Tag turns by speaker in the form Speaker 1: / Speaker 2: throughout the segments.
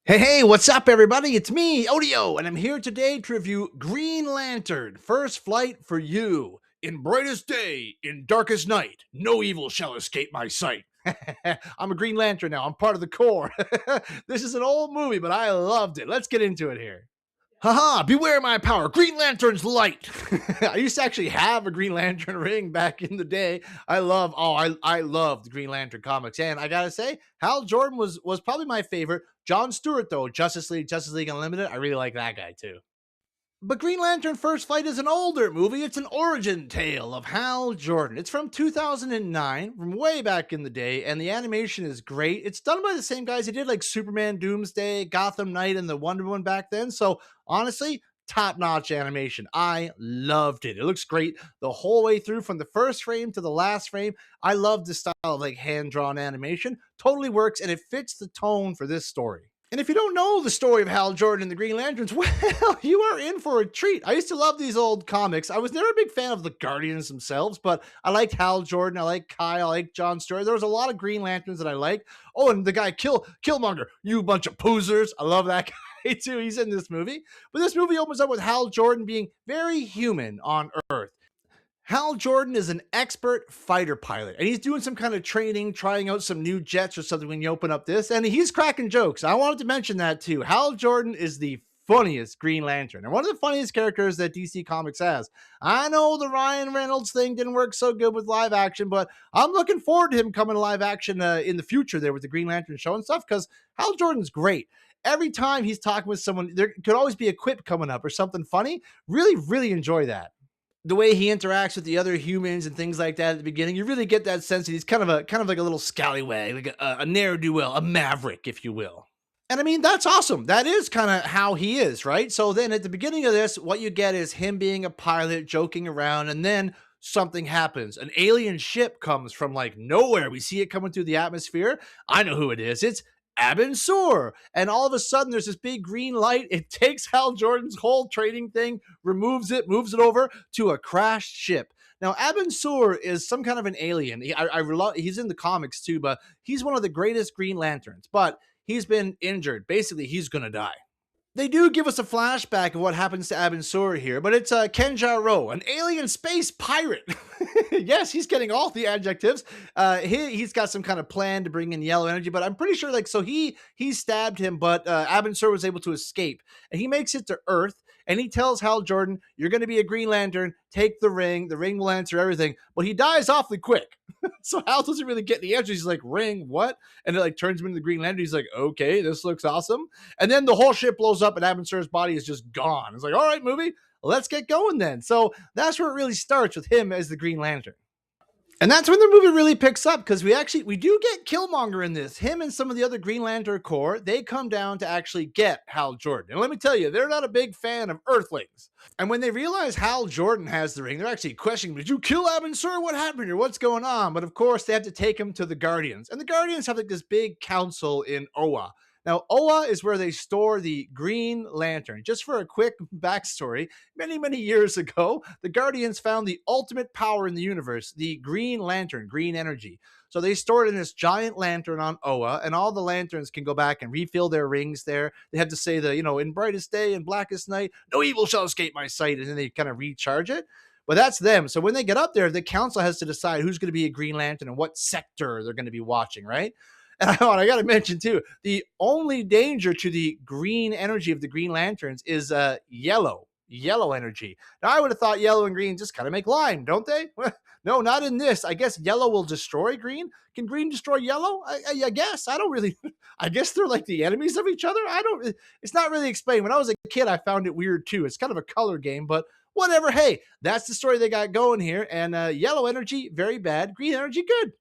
Speaker 1: Hey, what's up, everybody? It's me, Odio, and I'm here today to review Green Lantern First Flight for You. In brightest day, in darkest night, no evil shall escape my sight. I'm a Green Lantern now. I'm part of the Corps. This is an old movie, but I loved it. Let's get into it here. Haha, beware my power. Green Lantern's light. I used to actually have a Green Lantern ring back in the day. I love the Green Lantern comics. And I gotta say, Hal Jordan was probably my favorite. John Stewart, though, Justice League Unlimited, I really like that guy too. But Green Lantern First Flight is an older movie. It's an origin tale of Hal Jordan. It's from 2009, from way back in the day, and the animation is great. It's done by the same guys who did like Superman Doomsday, Gotham Knight, and the Wonder Woman back then. So honestly, top notch animation. I loved it. It looks great the whole way through from the first frame to the last frame. I love the style of like hand drawn animation. Totally works and it fits the tone for this story. And if you don't know the story of Hal Jordan and the Green Lanterns, well, you are in for a treat. I used to love these old comics. I was never a big fan of the Guardians themselves, but I liked Hal Jordan. I like Kyle. I like John Stewart. There was a lot of Green Lanterns that I liked. Oh, and the guy Killmonger, you bunch of poosers. I love that guy too. He's in this movie. But this movie opens up with Hal Jordan being very human on Earth. Hal Jordan is an expert fighter pilot, and he's doing some kind of training, trying out some new jets or something when you open up this, and he's cracking jokes. I wanted to mention that too. Hal Jordan is the funniest Green Lantern, and one of the funniest characters that DC Comics has. I know the Ryan Reynolds thing didn't work so good with live action, but I'm looking forward to him coming to live action in the future there with the Green Lantern show and stuff, because Hal Jordan's great. Every time he's talking with someone, there could always be a quip coming up or something funny. Really, really enjoy that. The way he interacts with the other humans and things like that at the beginning, you really get that sense that he's kind of like a little scallywag, like a ne'er do well, a maverick, if you will. And I mean, that's awesome. That is kind of how he is, right? So then at the beginning of this, what you get is him being a pilot, joking around, and then something happens. An alien ship comes from like nowhere. We see it coming through the atmosphere. I know who it is. It's Abin Sur. And all of a sudden, there's this big green light. It takes Hal Jordan's whole trading thing, removes it, moves it over to a crashed ship. Now, Abin Sur is some kind of an alien. He's in the comics too, but he's one of the greatest Green Lanterns. But he's been injured. Basically, he's going to die. They do give us a flashback of what happens to Abin Sur here, but it's Ken Jarro, an alien space pirate. Yes, he's getting all the adjectives. He's got some kind of plan to bring in yellow energy, but I'm pretty sure he stabbed him, but Abin Sur was able to escape, and he makes it to Earth. And he tells Hal Jordan, "You're going to be a Green Lantern. Take the ring. The ring will answer everything." But he dies awfully quick. So Hal doesn't really get the answer. He's like, "Ring, what?" And it like turns him into the Green Lantern. He's like, "Okay, this looks awesome." And then the whole ship blows up and Abin Sur's body is just gone. It's like, all right, movie, let's get going then. So that's where it really starts with him as the Green Lantern. And that's when the movie really picks up because we do get Killmonger in this. Him and some of the other Green Lantern Corps, they come down to actually get Hal Jordan. And let me tell you, they're not a big fan of Earthlings. And when they realize Hal Jordan has the ring, they're actually questioning, did you kill Abin Sur? What happened here? What's going on? But of course, they have to take him to the Guardians. And the Guardians have like this big council in Oa. Now, Oa is where they store the Green Lantern. Just for a quick backstory, many, many years ago, the Guardians found the ultimate power in the universe, the Green Lantern, green energy. So they stored in this giant lantern on Oa, and all the lanterns can go back and refill their rings there. They have to say in brightest day and blackest night, no evil shall escape my sight, and then they kind of recharge it. But that's them. So when they get up there, the council has to decide who's going to be a Green Lantern and what sector they're going to be watching, right? And I got to mention too, the only danger to the green energy of the Green Lanterns is yellow energy. Now I would have thought yellow and green just kind of make line, don't they? No, not in this. I guess yellow will destroy green. Can green destroy yellow? I guess. I don't really. I guess they're like the enemies of each other. I don't. It's not really explained. When I was a kid, I found it weird too. It's kind of a color game, but whatever. Hey, that's the story they got going here. And yellow energy, very bad. Green energy, good.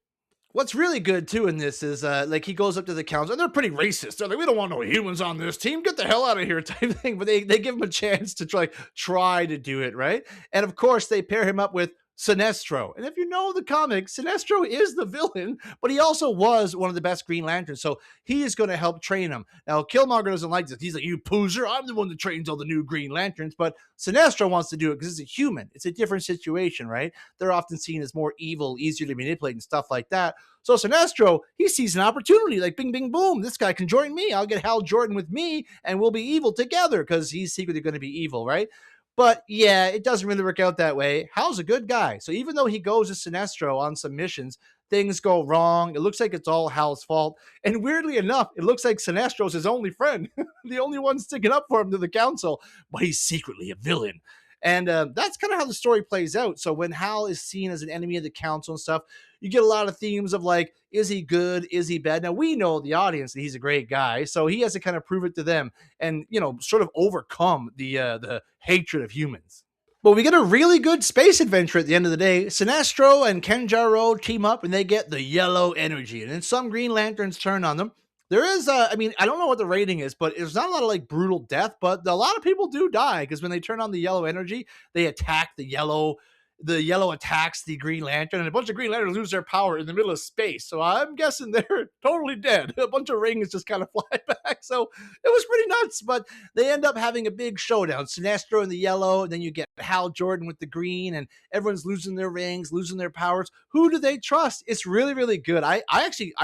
Speaker 1: What's really good too in this is like he goes up to the council and they're pretty racist. They're like, we don't want no humans on this team. Get the hell out of here, type of thing. But they give him a chance to try to do it, right? And of course, they pair him up with Sinestro. And if you know the comics, Sinestro is the villain, but he also was one of the best Green Lanterns. So he is going to help train him. Now, Killmonger doesn't like this. He's like, you poozer, I'm the one that trains all the new Green Lanterns. But Sinestro wants to do it because it's a human. It's a different situation, right? They're often seen as more evil, easier to manipulate and stuff like that. So Sinestro, he sees an opportunity like bing, bing, boom. This guy can join me. I'll get Hal Jordan with me and we'll be evil together because he's secretly going to be evil, right? But yeah, it doesn't really work out that way. Hal's a good guy. So even though he goes to Sinestro on some missions, things go wrong. It looks like it's all Hal's fault. And weirdly enough, it looks like Sinestro's his only friend, the only one sticking up for him to the council, but he's secretly a villain. And that's kind of how the story plays out. So when Hal is seen as an enemy of the council and stuff, you get a lot of themes of like, is he good? Is he bad? Now we know the audience that he's a great guy, so he has to kind of prove it to them, and sort of overcome the hatred of humans. But we get a really good space adventure at the end of the day. Sinestro and Kenjaro team up and they get the yellow energy. And then some Green Lanterns turn on them. There is, I mean, I don't know what the rating is, but there's not a lot of like brutal death, but a lot of people do die because when they turn on the yellow energy, they attack the yellow attacks the Green Lantern, and a bunch of Green Lanterns lose their power in the middle of space. So I'm guessing they're totally dead. A bunch of rings just kind of fly back. So it was pretty nuts, but they end up having a big showdown. Sinestro in the yellow, and then you get Hal Jordan with the green, and everyone's losing their rings, losing their powers. Who do they trust? It's really, really good. I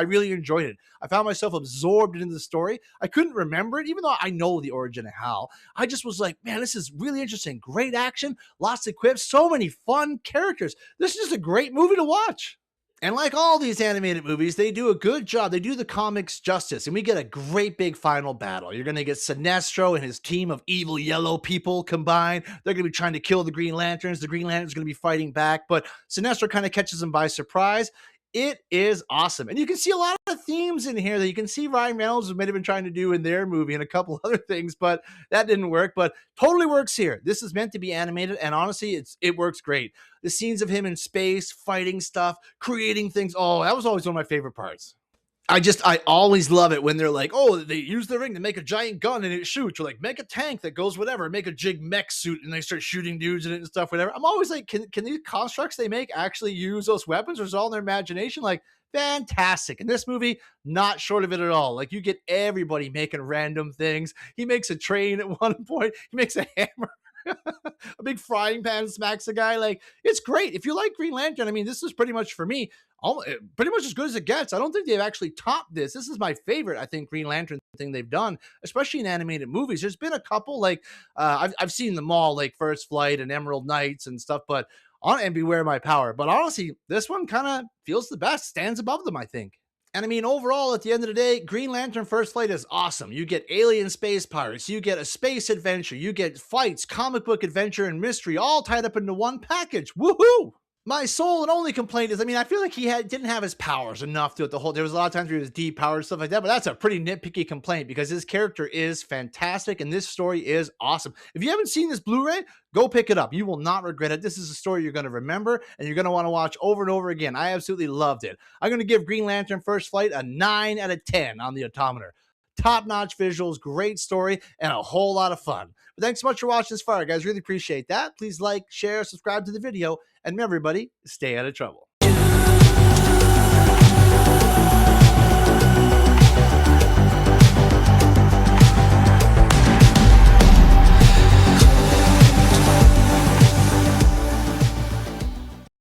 Speaker 1: really enjoyed it. I found myself absorbed into the story. I couldn't remember it, even though I know the origin of Hal. I just was like, man, this is really interesting. Great action, lots of quips, so many fun characters. This is just a great movie to watch. And like all these animated movies, they do a good job. They do the comics justice, and we get a great big final battle. You're going to get Sinestro and his team of evil yellow people combined. They're going to be trying to kill the Green Lanterns. The Green Lanterns are going to be fighting back, but Sinestro kind of catches them by surprise. It is awesome. And you can see a lot of themes in here that you can see Ryan Reynolds might have been trying to do in their movie and a couple other things, but that didn't work. But totally works here. This is meant to be animated, and honestly, it works great. The scenes of him in space, fighting stuff, creating things. Oh, that was always one of my favorite parts. I always love it when they're like, oh, they use the ring to make a giant gun and it shoots, or like make a tank that goes whatever, make a jig mech suit and they start shooting dudes in it and stuff, whatever. I'm always like, can these constructs they make actually use those weapons, or is it all in their imagination? Like, fantastic. In this movie, not short of it at all. Like, you get everybody making random things. He makes a train at one point, he makes a hammer. A big frying pan smacks a guy. Like, it's great. If you like Green Lantern, I mean, this is pretty much for me, pretty much as good as it gets. I don't think they've actually topped this. This is my favorite, I think, Green Lantern thing they've done, especially in animated movies. There's been a couple, like I've seen them all, like First Flight and Emerald Knights and stuff, but and Beware My Power. But honestly, this one kind of feels the best, stands above them, I think. And I mean, overall, at the end of the day, Green Lantern First Flight is awesome. You get alien space pirates, you get a space adventure, you get fights, comic book adventure, and mystery all tied up into one package. Woohoo! My sole and only complaint is, I mean, I feel like he didn't have his powers enough throughout the whole. There was a lot of times where he was depowered, stuff like that, but that's a pretty nitpicky complaint because his character is fantastic and this story is awesome. If you haven't seen this Blu-ray, go pick it up. You will not regret it. This is a story you're going to remember and you're going to want to watch over and over again. I absolutely loved it. I'm going to give Green Lantern First Flight a 9 out of 10 on the odometer. Top-notch visuals, great story, and a whole lot of fun. But thanks so much for watching this far, guys. Really appreciate that. Please like, share, subscribe to the video, and remember, everybody, stay out of trouble.